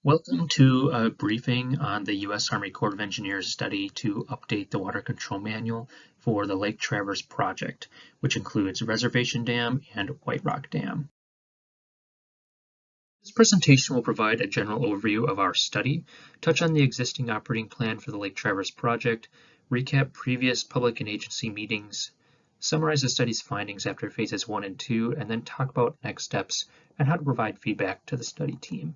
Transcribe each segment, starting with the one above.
Welcome to a briefing on the U.S. Army Corps of Engineers study to update the water control manual for the Lake Traverse project, which includes Reservation Dam and White Rock Dam. This presentation will provide a general overview of our study, touch on the existing operating plan for the Lake Traverse project, recap previous public and agency meetings, summarize the study's findings after phases 1 and 2, and then talk about next steps and how to provide feedback to the study team.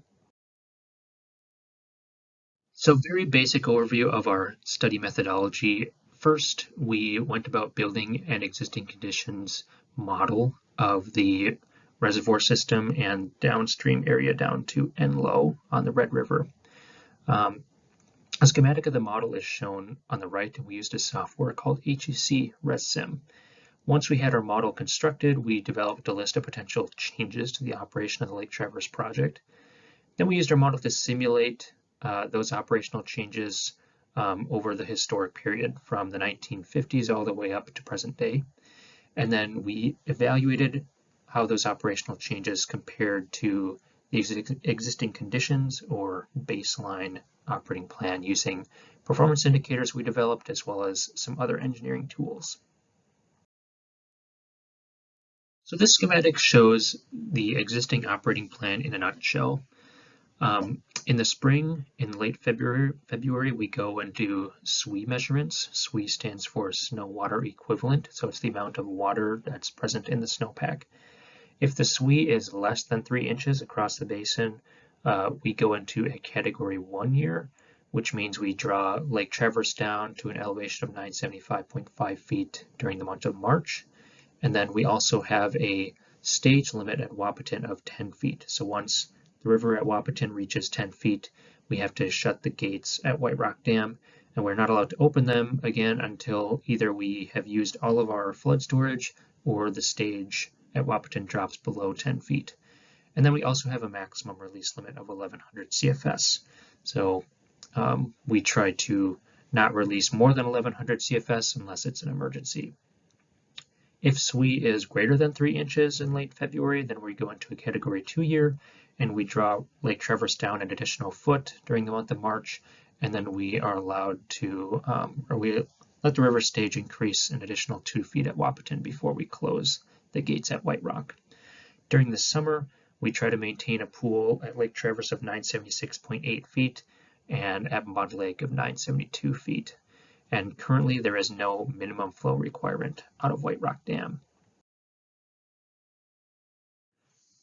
So very basic overview of our study methodology. First, we went about building an existing conditions model of the reservoir system and downstream area down to Enlow on the Red River. A schematic of the model is shown on the right, and we used a software called HEC ResSim. Once we had our model constructed, we developed a list of potential changes to the operation of the Lake Traverse project. Then we used our model to simulate those operational changes over the historic period from the 1950s all the way up to present day. And then we evaluated how those operational changes compared to the existing conditions or baseline operating plan using performance indicators we developed as well as some other engineering tools. So this schematic shows the existing operating plan in a nutshell. In the spring, in late February, we go and do SWE measurements. SWE stands for snow water equivalent, so it's the amount of water that's present in the snowpack. If the SWE is less than 3 inches across the basin, we go into a category 1 year, which means we draw Lake Traverse down to an elevation of 975.5 feet during the month of March. And then we also have a stage limit at Wahpeton of 10 feet. So once the river at Wahpeton reaches 10 feet, we have to shut the gates at White Rock Dam, and we're not allowed to open them again until either we have used all of our flood storage or the stage at Wahpeton drops below 10 feet. And then we also have a maximum release limit of 1100 CFS. So we try to not release more than 1100 CFS unless it's an emergency. If SWE is greater than 3 inches in late February, then we go into a category 2 year, and we draw Lake Traverse down an additional foot during the month of March, and then we are allowed to, or we let the river stage increase an additional 2 feet at Wahpeton before we close the gates at White Rock. During the summer, we try to maintain a pool at Lake Traverse of 976.8 feet and at Mud Lake of 972 feet. And currently there is no minimum flow requirement out of White Rock Dam.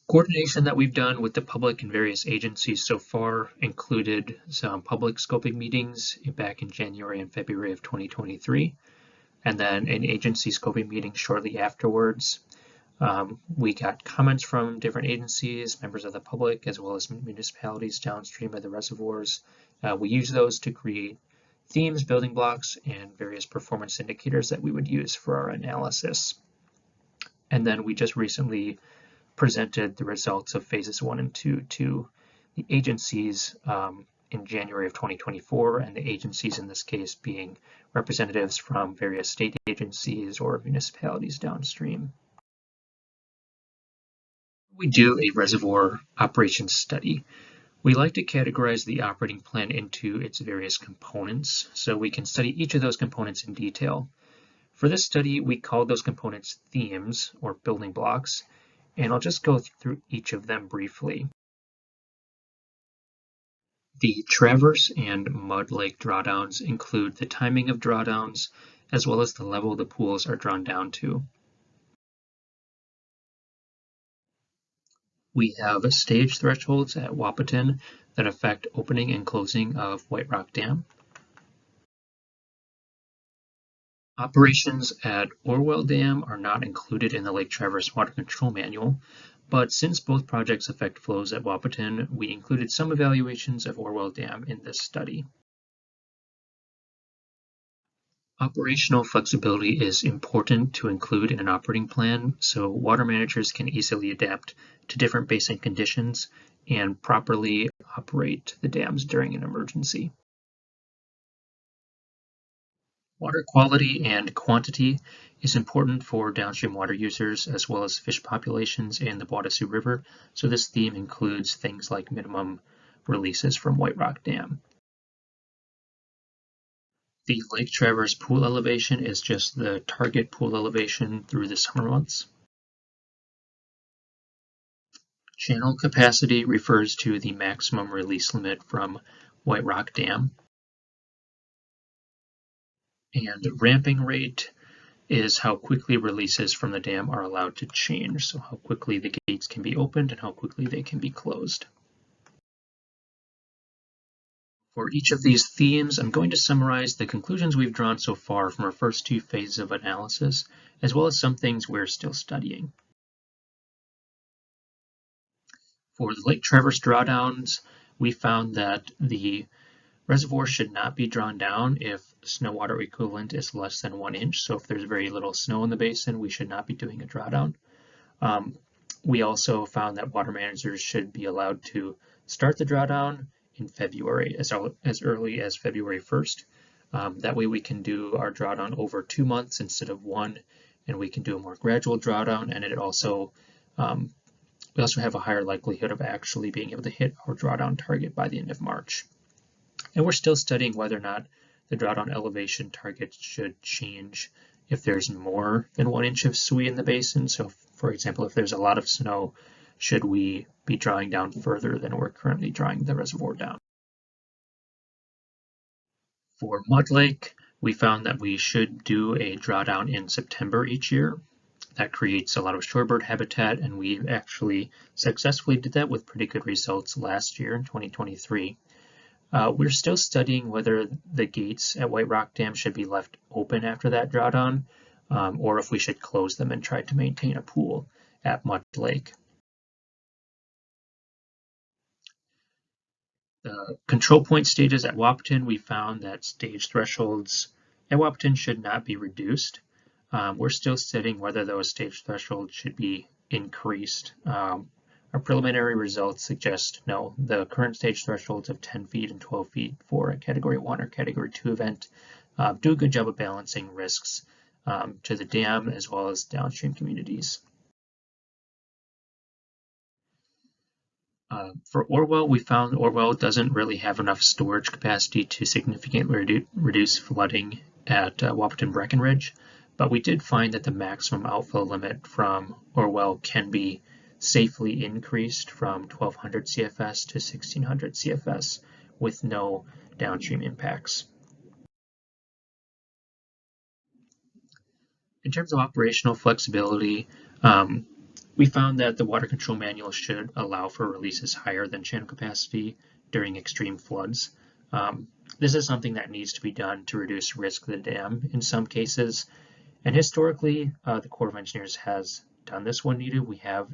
Coordination that we've done with the public and various agencies so far included some public scoping meetings back in January and February of 2023, and then an agency scoping meeting shortly afterwards. We got comments from different agencies, members of the public, as well as municipalities downstream of the reservoirs. We use those to create themes, building blocks, and various performance indicators that we would use for our analysis. And then we just recently presented the results of phases 1 and 2 to the agencies in January of 2024, and the agencies in this case being representatives from various state agencies or municipalities downstream. We do a reservoir operations study. We like to categorize the operating plan into its various components so we can study each of those components in detail. For this study, we call those components themes or building blocks, and I'll just go through each of them briefly. The Traverse and Mud Lake drawdowns include the timing of drawdowns as well as the level the pools are drawn down to. We have stage thresholds at Wahpeton that affect opening and closing of White Rock Dam. Operations at Orwell Dam are not included in the Lake Traverse Water Control Manual, but since both projects affect flows at Wahpeton, we included some evaluations of Orwell Dam in this study. Operational flexibility is important to include in an operating plan so water managers can easily adapt to different basin conditions and properly operate the dams during an emergency. Water quality and quantity is important for downstream water users as well as fish populations in the Boisdassou River, so this theme includes things like minimum releases from White Rock Dam. The Lake Traverse pool elevation is just the target pool elevation through the summer months. Channel capacity refers to the maximum release limit from White Rock Dam. And ramping rate is how quickly releases from the dam are allowed to change, so how quickly the gates can be opened and how quickly they can be closed. For each of these themes, I'm going to summarize the conclusions we've drawn so far from our first two phases of analysis, as well as some things we're still studying. For the Lake Traverse drawdowns, we found that the reservoir should not be drawn down if snow water equivalent is less than 1 inch. So if there's very little snow in the basin, we should not be doing a drawdown. We also found that water managers should be allowed to start the drawdown in February, as early as February 1st. That way we can do our drawdown over 2 months instead of 1, and we can do a more gradual drawdown, and it also we also have a higher likelihood of actually being able to hit our drawdown target by the end of March. And we're still studying whether or not the drawdown elevation target should change if there's more than 1 inch of SWE in the basin. So for example, if there's a lot of snow, should we be drawing down further than we're currently drawing the reservoir down? For Mud Lake, we found that we should do a drawdown in September each year. That creates a lot of shorebird habitat, and we actually successfully did that with pretty good results last year in 2023. We're still studying whether the gates at White Rock Dam should be left open after that drawdown, or if we should close them and try to maintain a pool at Mud Lake. The control point stages at Wahpeton, we found that stage thresholds at Wahpeton should not be reduced. We're still studying whether those stage thresholds should be increased. Our preliminary results suggest no. The current stage thresholds of 10 feet and 12 feet for a Category 1 or Category 2 event do a good job of balancing risks to the dam as well as downstream communities. For Orwell, we found Orwell doesn't really have enough storage capacity to significantly reduce flooding at Wahpeton Breckenridge, but we did find that the maximum outflow limit from Orwell can be safely increased from 1200 CFS to 1600 CFS with no downstream impacts. In terms of operational flexibility, we found that the water control manual should allow for releases higher than channel capacity during extreme floods. This is something that needs to be done to reduce risk of the dam in some cases. And historically, the Corps of Engineers has done this when needed. We have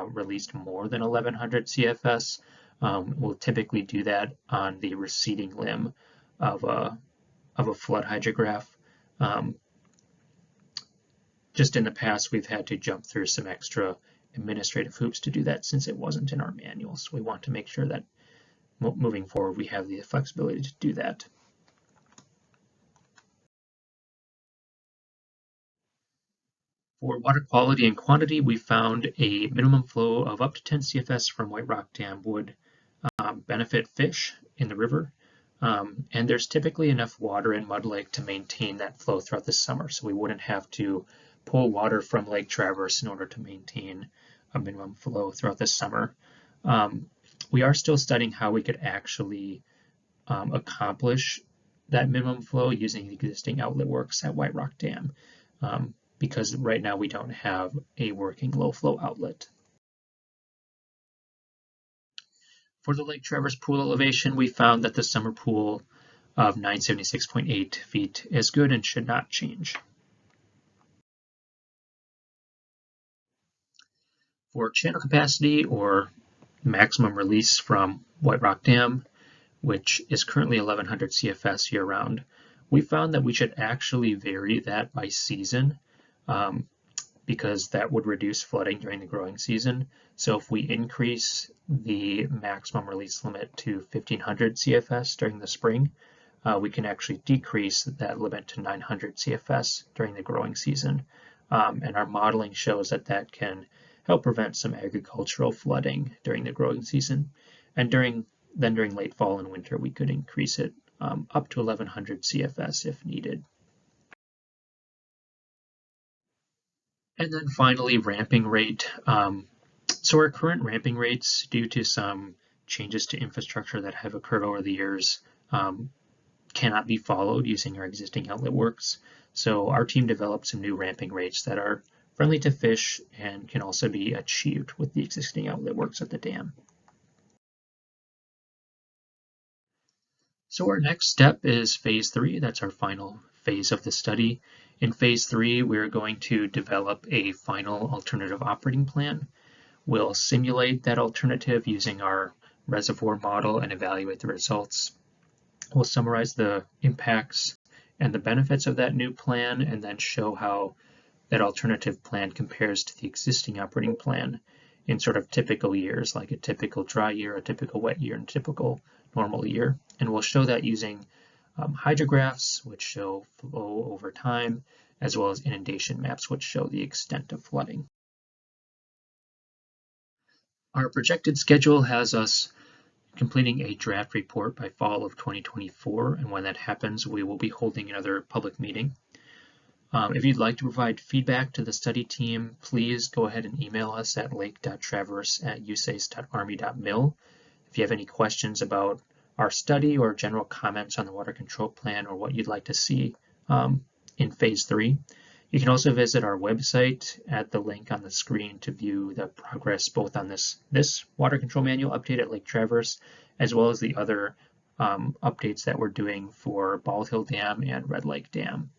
released more than 1100 CFS. We'll typically do that on the receding limb of a flood hydrograph. Just in the past, we've had to jump through some extra administrative hoops to do that since it wasn't in our manual. So we want to make sure that moving forward, we have the flexibility to do that. For water quality and quantity, we found a minimum flow of up to 10 CFS from White Rock Dam would benefit fish in the river. And there's typically enough water in Mud Lake to maintain that flow throughout the summer. So we wouldn't have to pull water from Lake Traverse in order to maintain a minimum flow throughout the summer. We are still studying how we could actually accomplish that minimum flow using the existing outlet works at White Rock Dam, because right now we don't have a working low flow outlet. For the Lake Traverse pool elevation, we found that the summer pool of 976.8 feet is good and should not change. For channel capacity or maximum release from White Rock Dam, which is currently 1100 CFS year-round, we found that we should actually vary that by season because that would reduce flooding during the growing season. So if we increase the maximum release limit to 1500 CFS during the spring, we can actually decrease that limit to 900 CFS during the growing season. And our modeling shows that that can help prevent some agricultural flooding during the growing season. And during then during late fall and winter, we could increase it up to 1100 CFS if needed. And then finally, ramping rate. So our current ramping rates, due to some changes to infrastructure that have occurred over the years, cannot be followed using our existing outlet works. So our team developed some new ramping rates that are friendly to fish and can also be achieved with the existing outlet works at the dam. So our next step is phase 3. That's our final phase of the study. In phase 3, we're going to develop a final alternative operating plan. We'll simulate that alternative using our reservoir model and evaluate the results. We'll summarize the impacts and the benefits of that new plan, and then show how that alternative plan compares to the existing operating plan in sort of typical years, like a typical dry year, a typical wet year, and a typical normal year. And we'll show that using hydrographs, which show flow over time, as well as inundation maps, which show the extent of flooding. Our projected schedule has us completing a draft report by fall of 2024, and when that happens, we will be holding another public meeting. If you'd like to provide feedback to the study team, please go ahead and email us at lake.traverse@usace.army.mil. If you have any questions about our study or general comments on the water control plan or what you'd like to see in phase 3, you can also visit our website at the link on the screen to view the progress both on this water control manual update at Lake Traverse, as well as the other updates that we're doing for Bald Hill Dam and Red Lake Dam.